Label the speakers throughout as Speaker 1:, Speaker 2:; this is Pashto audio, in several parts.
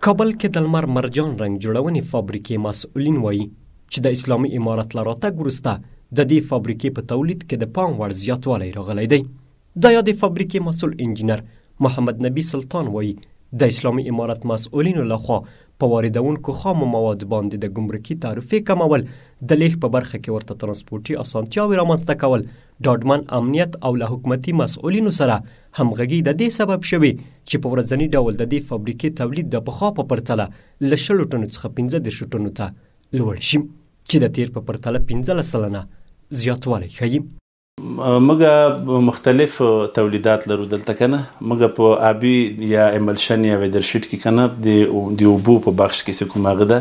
Speaker 1: کابل کې د لمر مرجان رنګ جوړونې فابریکې مسؤلین وایي چې د اسلامي امارت له راتګ وروسته د دې فابریکې په تولید کې د پام وړ زیاتوالی راغلی دی. د یادې فابریکې مسؤل انجینر محمد نبی سلطان وایي د اسلامي امارت مسؤلینو لخوا په واردونکو خامو موادو باندې د ګمرکي تعرفې کمول، د لیږد په برخه کې ورته ترانسپورټي اسانتیاوې رامنځته کول، ډاډمن امنیت او له حکومتي مسؤلینو سره همغږي د دې سبب شوي چې په ورځني ډول د دې فابریکې تولید د پخوا په پرتله له 100 ټنو څخه 15 ټنو ته لوړ شي، چې د تیر په پرتله 15 سلنه زیاتوالی ښیي.
Speaker 2: موږ مختلف تولیدات لرو دلته کنه. موږ په آبي یا ایملشن یا ویدرشیټ کې کنه د اوبو په بخش کې چې کوم هغه ده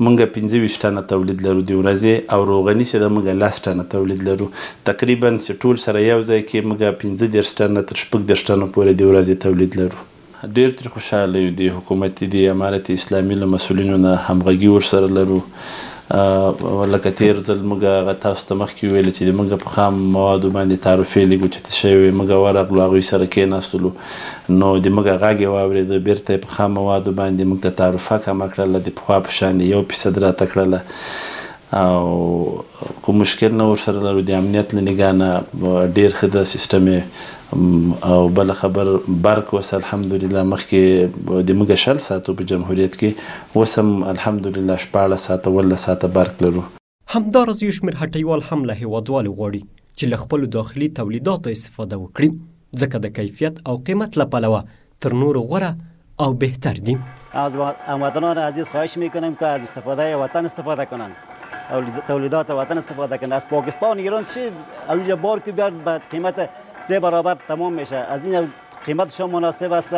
Speaker 2: موږ 25 ټنه تولید لرو د ورځې، او روغني چې ده موږ 10 ټنه تولید لرو. تقریبا چې ټول سره یو ځای کې موږ 15 ټنه تر 16 ټنه پورې د ورځې تولید لرو. ډېر ترې خوشحاله یو د حکومت د امارت اسلامي له مسؤلینو نه همغږي ورسره لرو. لکه تیر ځل موږ تاسو ته مخکې ویل چې موږ په خام موادو باندې تعرفې لږ اوچتې شوې، موږ ورغلو هغوی سره کېناستلو، نو د موږ غږ یې واورېده، بیرته یې په خام موادو باندې موږ ته تعرفه کمه کړله، د پخوا په شان 1% راته کړله، او کوم مشکل نه ورسره لرو. د امنیت له نګاه نه ډېر ښه ده سیسټم یې. او بله خبر برق اوس الحمدلله مخکې د موږ 60 ساعتو په جمهوریت کې، اوس هم الحمدلله 14 ساعته 18 ساعته برق لرو.
Speaker 1: همداراز یو شمېر هټیوال هم له هیوادوالو غواړي چې له خپلو داخلي تولیداتو استفاده وکړي، ځکه د کیفیت او قیمت له پلوه تر نورو غوره او بهتر دي.
Speaker 3: از هموطنان عزیز خواهش میکنیم که از استفاده وطن استفاده کنند، تولیدات وطن استفاده کنند. از پاکستان ایران چه اونجا بار که بیاد به قیمت 3 برابر تمام میشه. از این قیمتشان مناسب است،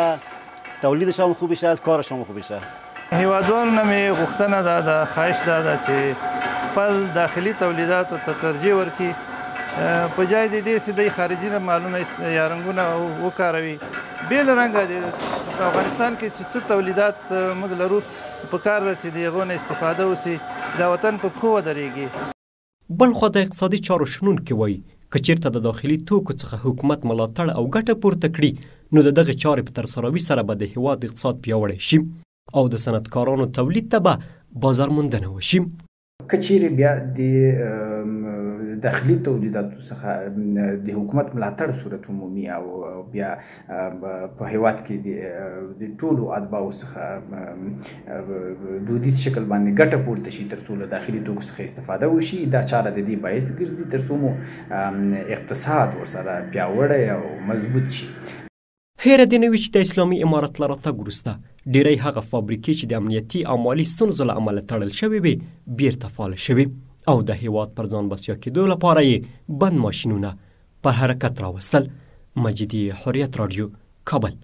Speaker 3: تولیدشان خوب شه، از کارشان خوب شه.
Speaker 4: هیوادوالو نه مې غوښتنه ده خواهش ده چې خپل داخلي تولیداتو ته ترجیح ورکړي، په جای د دې چې دوی خارجي مالونه یا رنګونه وکاروي. بې له رنګه په افغانستان کې چې څه تولیدات موږ لرو، په کار ده چې د هغو نه استفاده وشي، د وطن په پښو ودرېږي.
Speaker 1: بلخوا د اقتصادي چارو شنونکي وایي که چېرته د داخلي توکو څخه حکومت ملاتړ او ګټه پورته کړي، نو د دغه چارې په ترسروي سره به د هیواد اقتصاد پیاوړی شي او د صنعتکارانو تولید ته به بازار موندنه وشي.
Speaker 5: که چیرې بیا د داخلي تولیداتو څخه د حکومت ملاتړ صورت عمومي او بیا په هیواد کې د ټولو اتباعو څخه دودیز شکل باندې ګټه پورته شي، تر څو له داخلي توکو څخه استفاده وشي، دا چاره د دې باعث ګرځي تر څو مو اقتصاد ورسره پیاوړی او مضبوط شي.
Speaker 1: هیره دې نه وي چې د اسلامي امارت له راتګ وروسته ډېری هغه فابریکې چې د امنیتي او مالي ستونزو له امله تړل شوې وې بیرته فعاله شوې او د هیواد پر ځان بسیا کېدو لپاره یې بند ماشینونه پر حرکت راوستل. مجیدي حریت رادیو، کابل.